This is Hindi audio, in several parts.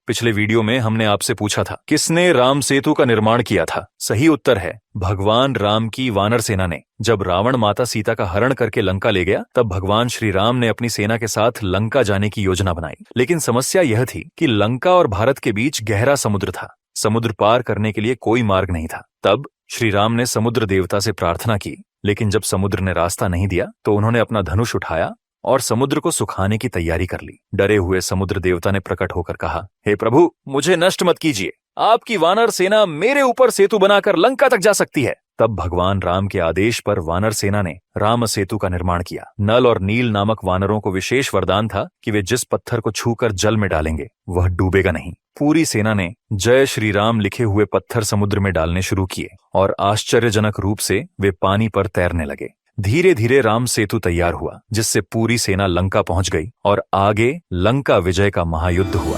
पिछले वीडियो में हमने आपसे पूछा था किसने राम सेतु का निर्माण किया था। सही उत्तर है भगवान राम की वानर सेना ने। जब रावण माता सीता का हरण करके लंका ले गया तब भगवान श्री राम ने अपनी सेना के साथ लंका जाने की योजना बनाई। लेकिन समस्या यह थी कि लंका और भारत के बीच गहरा समुद्र था। समुद्र पार करने के लिए कोई मार्ग नहीं था। तब श्री राम ने समुद्र देवता से प्रार्थना की, लेकिन जब समुद्र ने रास्ता नहीं दिया तो उन्होंने अपना धनुष उठाया और समुद्र को सुखाने की तैयारी कर ली। डरे हुए समुद्र देवता ने प्रकट होकर कहा, हे प्रभु, मुझे नष्ट मत कीजिए, आपकी वानर सेना मेरे ऊपर सेतु बनाकर लंका तक जा सकती है। तब भगवान राम के आदेश पर वानर सेना ने राम सेतु का निर्माण किया। नल और नील नामक वानरों को विशेष वरदान था कि वे जिस पत्थर को छूकर जल में डालेंगे वह डूबेगा नहीं। पूरी सेना ने जय श्री राम लिखे हुए पत्थर समुद्र में डालने शुरू किए और आश्चर्यजनक रूप से वे पानी पर तैरने लगे। धीरे धीरे राम सेतु तैयार हुआ, जिससे पूरी सेना लंका पहुंच गई और आगे लंका विजय का महायुद्ध हुआ।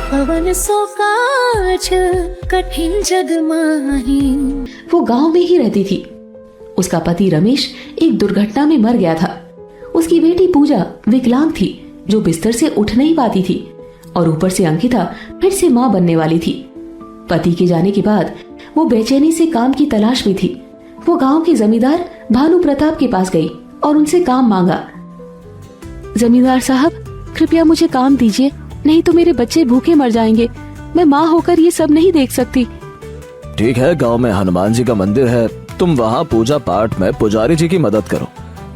पवन सो काज कठिन जग माही। वो गांव में ही रहती थी। उसका पति रमेश एक दुर्घटना में मर गया था। उसकी बेटी पूजा विकलांग थी, जो बिस्तर से उठ नहीं पाती थी, और ऊपर से अंकिता फिर से मां बनने वाली थी। पति के जाने के बाद वो बेचैनी से काम की तलाश में थी। वो गांव के जमींदार भानु प्रताप के पास गई और उनसे काम मांगा। जमींदार साहब, कृपया मुझे काम दीजिए, नहीं तो मेरे बच्चे भूखे मर जाएंगे। मैं माँ होकर ये सब नहीं देख सकती। ठीक है, गांव में हनुमान जी का मंदिर है, तुम वहाँ पूजा पाठ में पुजारी जी की मदद करो।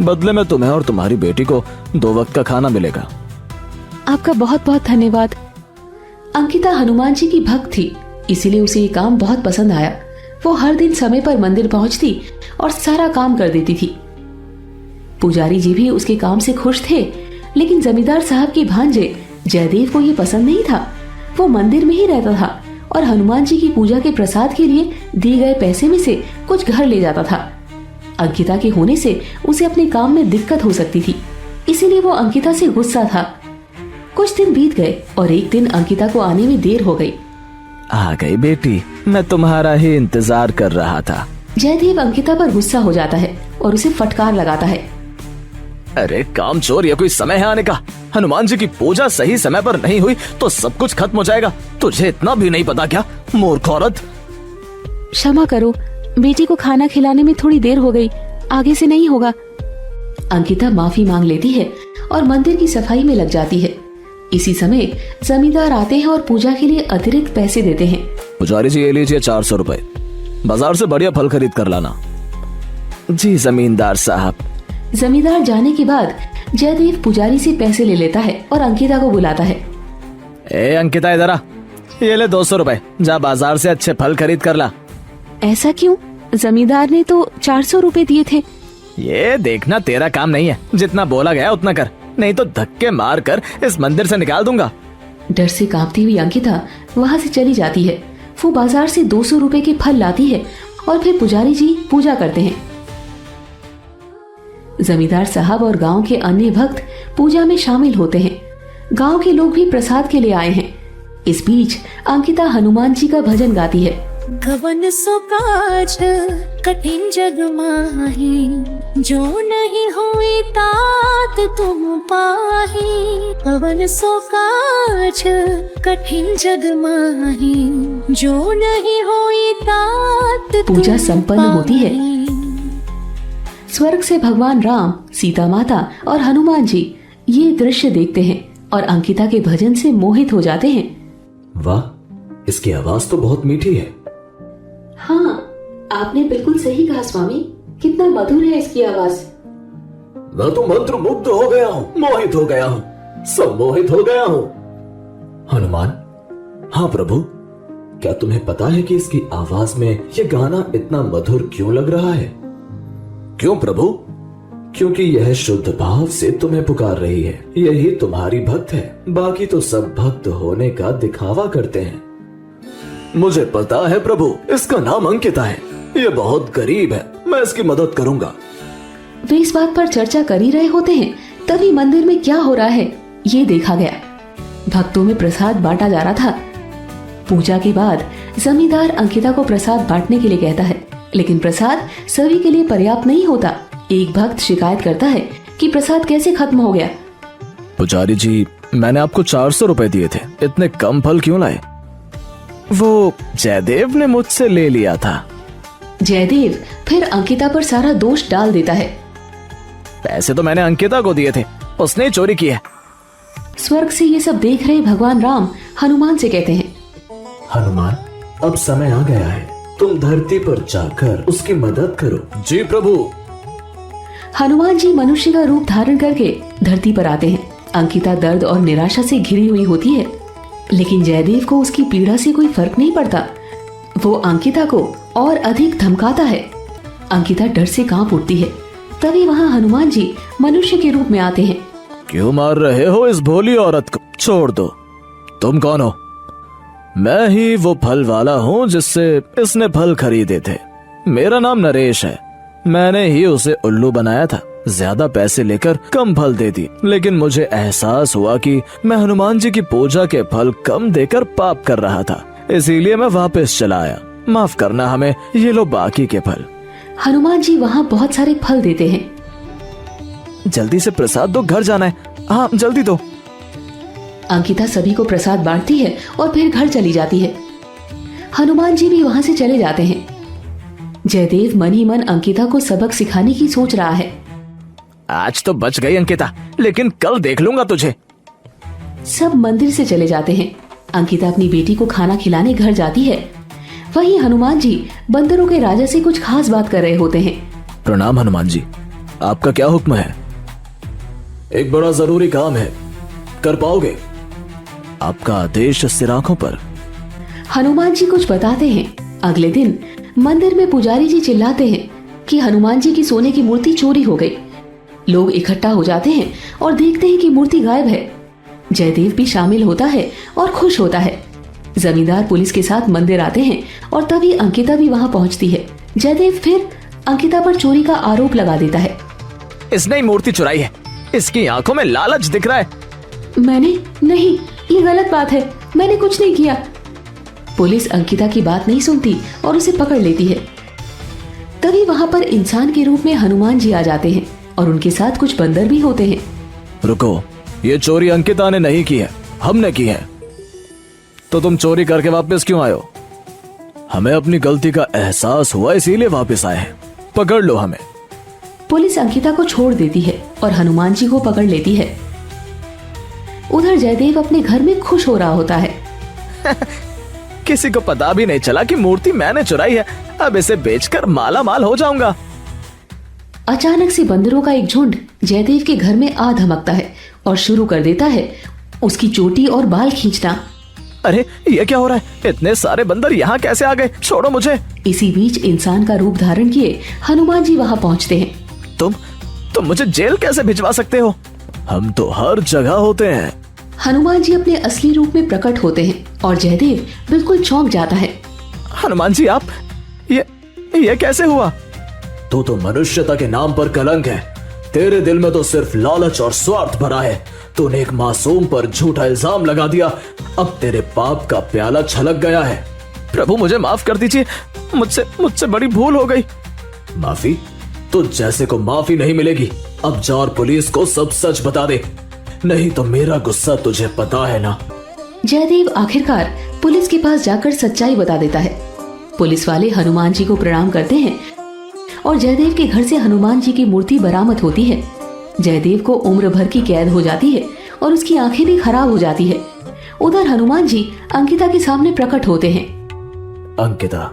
बदले में तुम्हें और तुम्हारी बेटी को 2 वक्त का खाना मिलेगा। आपका बहुत बहुत धन्यवाद। अंकिता हनुमान जी की भक्त थी, इसीलिए उसे ये काम बहुत पसंद आया। वो हर दिन समय पर मंदिर पहुंचती और सारा काम कर देती थी। पुजारी जी भी उसके काम से खुश थे, लेकिन जमींदार साहब के भांजे जयदेव को ये पसंद नहीं था। वो मंदिर में ही रहता था और हनुमान जी की पूजा के प्रसाद के लिए दिए गए पैसे में से कुछ घर ले जाता था। अंकिता के होने से उसे अपने काम में दिक्कत हो सकती थी, इसीलिए वो अंकिता से गुस्सा था। कुछ दिन बीत गए और एक दिन अंकिता को आने में देर हो गई। आ गई बेटी, मैं तुम्हारा ही इंतजार कर रहा था। जयदेव अंकिता पर गुस्सा हो जाता है और उसे फटकार लगाता है। अरे कामचोर, ये कोई समय है आने का? हनुमान जी की पूजा सही समय पर नहीं हुई तो सब कुछ खत्म हो जाएगा। तुझे इतना भी नहीं पता क्या, मूर्ख औरत? क्षमा करो, बेटी को खाना खिलाने में थोड़ी देर हो गई, आगे से नहीं होगा। अंकिता माफी मांग लेती है और मंदिर की सफाई में लग जाती है। इसी समय जमींदार आते हैं और पूजा के लिए अतिरिक्त पैसे देते हैं। पुजारी जी, ये लीजिए 400 रुपए, बाजार से बढ़िया फल खरीद कर लाना। जी जमींदार साहब। जमींदार जाने के बाद जयदेव पुजारी से पैसे ले लेता है और अंकिता को बुलाता है। ए अंकिता, इधर आ, ये ले 200 रुपए, जा बाजार से अच्छे फल खरीद कर ला। ऐसा क्यों? जमींदार ने तो 400 रुपए दिए थे। ये देखना तेरा काम नहीं है, जितना बोला गया उतना कर, नहीं तो धक्के मार कर इस मंदिर से निकाल दूंगा। डर से कांपती हुई अंकिता वहाँ से चली जाती है। वो बाजार से 200 रुपए के फल लाती है और फिर पुजारी जी पूजा करते हैं। जमींदार साहब और गांव के अन्य भक्त पूजा में शामिल होते हैं। गांव के लोग भी प्रसाद के लिए आए हैं। इस बीच अंकिता हनुमान जी का भजन गाती है। गवन सो काज कठिन जग माही, जो नहीं हुई तात तुम पाही। गवन सो काज कठिन जग माही, जो नहीं हुई तात। पूजा संपन्न होती है। स्वर्ग से भगवान राम, सीता माता और हनुमान जी ये दृश्य देखते हैं और अंकिता के भजन से मोहित हो जाते हैं। वाह, इसकी आवाज तो बहुत मीठी है। हाँ, आपने बिल्कुल सही कहा स्वामी, कितना मधुर है इसकी आवाज। मैं तो मंत्र मुग्ध हो गया हूँ, मोहित हो गया हूँ, सम्मोहित हो गया हूँ। हनुमान, हाँ प्रभु, क्या तुम्हें पता है कि इसकी आवाज में ये गाना इतना मधुर क्यों लग रहा है? क्यों प्रभु? क्योंकि यह शुद्ध भाव से तुम्हें पुकार रही है। यही तुम्हारी भक्त है, बाकी तो सब भक्त होने का दिखावा करते हैं। मुझे पता है प्रभु, इसका नाम अंकिता है, ये बहुत गरीब है, मैं इसकी मदद करूंगा। वे इस बात पर चर्चा कर ही रहे होते हैं, तभी मंदिर में क्या हो रहा है ये देखा गया। भक्तों में प्रसाद बांटा जा रहा था। पूजा के बाद जमींदार अंकिता को प्रसाद बांटने के लिए कहता है, लेकिन प्रसाद सभी के लिए पर्याप्त नहीं होता। एक भक्त शिकायत करता है कि प्रसाद कैसे खत्म हो गया। पुजारी जी, मैंने आपको 400 रुपए दिए थे, इतने कम फल क्यों लाए? वो जयदेव ने मुझसे ले लिया था। जयदेव फिर अंकिता पर सारा दोष डाल देता है। पैसे तो मैंने अंकिता को दिए थे, उसने ही चोरी की है। स्वर्ग से ये सब देख रहे भगवान राम हनुमान से कहते हैं, हनुमान, अब समय आ गया है, तुम धरती पर जाकर उसकी मदद करो। जी प्रभु। हनुमान जी मनुष्य का रूप धारण करके धरती पर आते हैं। अंकिता दर्द और निराशा से घिरी हुई होती है, लेकिन जयदेव को उसकी पीड़ा से कोई फर्क नहीं पड़ता। वो अंकिता को और अधिक धमकाता है। अंकिता डर से कांप उठती है। तभी वहाँ हनुमान जी मनुष्य के रूप में आते हैं। क्यों मार रहे हो इस भोली औरत को? छोड़ दो। तुम कौन हो? मैं ही वो फल वाला हूँ जिससे इसने फल खरीदे थे। मेरा नाम नरेश है। मैंने ही उसे उल्लू बनाया था, ज्यादा पैसे लेकर कम फल दे दी, लेकिन मुझे एहसास हुआ कि मैं हनुमान जी की पूजा के फल कम देकर पाप कर रहा था, इसीलिए मैं वापस चला आया। माफ करना हमें, ये लो बाकी के फल। हनुमान जी वहाँ बहुत सारे फल देते हैं। जल्दी से प्रसाद दो, घर जाना है। हाँ जल्दी दो। अंकिता सभी को प्रसाद बांटती है और फिर घर चली जाती है। हनुमान जी भी वहाँ से चले जाते हैं। जयदेव मन ही मन अंकिता को सबक सिखाने की सोच रहा है। आज तो बच गई अंकिता, लेकिन कल देख लूंगा तुझे। सब मंदिर से चले जाते हैं। अंकिता अपनी बेटी को खाना खिलाने घर जाती है। वहीं हनुमान जी बंदरों के राजा से कुछ खास बात कर रहे होते हैं। प्रणाम हनुमान जी, आपका क्या हुक्म है? एक बड़ा जरूरी काम है, कर पाओगे? आपका आदेश सिर आंखों पर। हनुमान जी कुछ बताते हैं। अगले दिन मंदिर में पुजारी जी चिल्लाते हैं कि हनुमान जी की सोने की मूर्ति चोरी हो गई। लोग इकट्ठा हो जाते हैं और देखते हैं कि मूर्ति गायब है। जयदेव भी शामिल होता है और खुश होता है। जमींदार पुलिस के साथ मंदिर आते हैं और तभी अंकिता भी वहां पहुंचती है। जयदेव फिर अंकिता पर चोरी का आरोप लगा देता है। इसने ही मूर्ति चुराई है, इसकी आंखों में लालच दिख रहा है। मैंने नहीं, ये गलत बात है, मैंने कुछ नहीं किया। पुलिस अंकिता की बात नहीं सुनती और उसे पकड़ लेती है। तभी वहां पर इंसान के रूप में हनुमान जी आ जाते हैं और उनके साथ कुछ बंदर भी होते हैं। रुको, ये चोरी अंकिता ने नहीं की है, हमने की है। तो तुम चोरी करके वापस क्यों आए हो? हमें अपनी गलती का एहसास हुआ, इसीलिए वापस आए हैं। पकड़ लो हमें। पुलिस अंकिता को छोड़ देती है और हनुमान जी को पकड़ लेती है। उधर जयदेव अपने घर में खुश हो रहा होता है। किसी को पता भी नहीं चला कि मूर्ति मैंने चुराई है। अब इसे बेचकर माला माल हो जाऊंगा। अचानक से बंदरों का एक झुंड जयदेव के घर में आ धमकता है और शुरू कर देता है उसकी चोटी और बाल खींचना। अरे ये क्या हो रहा है? इतने सारे बंदर यहाँ कैसे आ गए? छोड़ो मुझे। इसी बीच इंसान का रूप धारण किए हनुमान जी वहाँ पहुँचते हैं। तुम मुझे जेल कैसे भिजवा सकते हो? हम तो हर जगह होते हैं। हनुमान जी अपने असली रूप में प्रकट होते हैं और जयदेव बिल्कुल चौंक जाता है। हनुमान जी आप ये कैसे हुआ? तू तो मनुष्यता के नाम पर कलंक है। तेरे दिल में तो सिर्फ लालच और स्वार्थ भरा है। तूने एक मासूम पर झूठा इल्जाम लगा दिया। अब तेरे पाप का प्याला छलक गया है। प्रभु मुझे माफ कर दीजिए, मुझसे बड़ी भूल हो गई। माफी? तुझ जैसे को माफी नहीं मिलेगी। अब जा और पुलिस को सब सच बता दे, नहीं तो मेरा गुस्सा तुझे पता है ना। जयदेव आखिरकार पुलिस के पास जाकर सच्चाई बता देता है। पुलिस वाले हनुमान जी को प्रणाम करते हैं और जयदेव के घर से हनुमान जी की मूर्ति बरामद होती है। जयदेव को उम्र भर की कैद हो जाती है और उसकी आंखें भी खराब हो जाती है। उधर हनुमान जी अंकिता के सामने प्रकट होते हैं। अंकिता,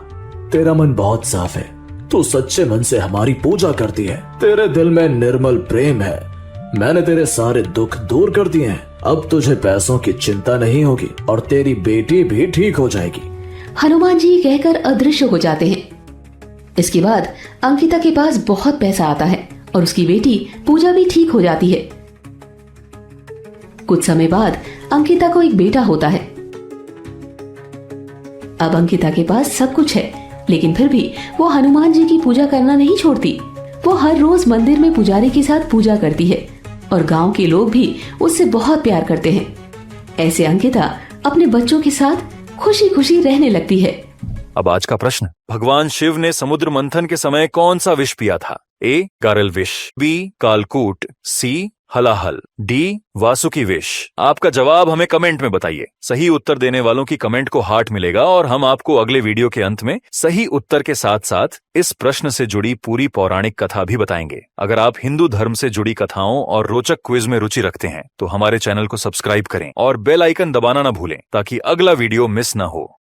तेरा मन बहुत साफ है। तू सच्चे मन से हमारी पूजा करती है। तेरे दिल में निर्मल प्रेम है। मैंने तेरे सारे दुख दूर कर दिए हैं। अब तुझे पैसों की चिंता नहीं होगी और तेरी बेटी भी ठीक हो जाएगी। हनुमान जी कहकर अदृश्य हो जाते हैं। इसके बाद अंकिता के पास बहुत पैसा आता है और उसकी बेटी पूजा भी ठीक हो जाती है। कुछ समय बाद अंकिता को एक बेटा होता है। अब अंकिता के पास सब कुछ है, लेकिन फिर भी वो हनुमान जी की पूजा करना नहीं छोड़ती। वो हर रोज मंदिर में पुजारी के साथ पूजा करती है और गांव के लोग भी उससे बहुत प्यार करते हैं। ऐसे अंकिता अपने बच्चों के साथ खुशी खुशी रहने लगती है। अब आज का प्रश्न, भगवान शिव ने समुद्र मंथन के समय कौन सा विष पिया था? ए गारल विष, बी कालकूट, सी हलाहल। डी वासुकी विष। आपका जवाब हमें कमेंट में बताइए। सही उत्तर देने वालों की कमेंट को हार्ट मिलेगा और हम आपको अगले वीडियो के अंत में सही उत्तर के साथ साथ इस प्रश्न से जुड़ी पूरी पौराणिक कथा भी बताएंगे। अगर आप हिंदू धर्म से जुड़ी कथाओं और रोचक क्विज में रुचि रखते हैं तो हमारे चैनल को सब्सक्राइब करें और बेल आइकन दबाना ना भूलें ताकि अगला वीडियो मिस ना हो।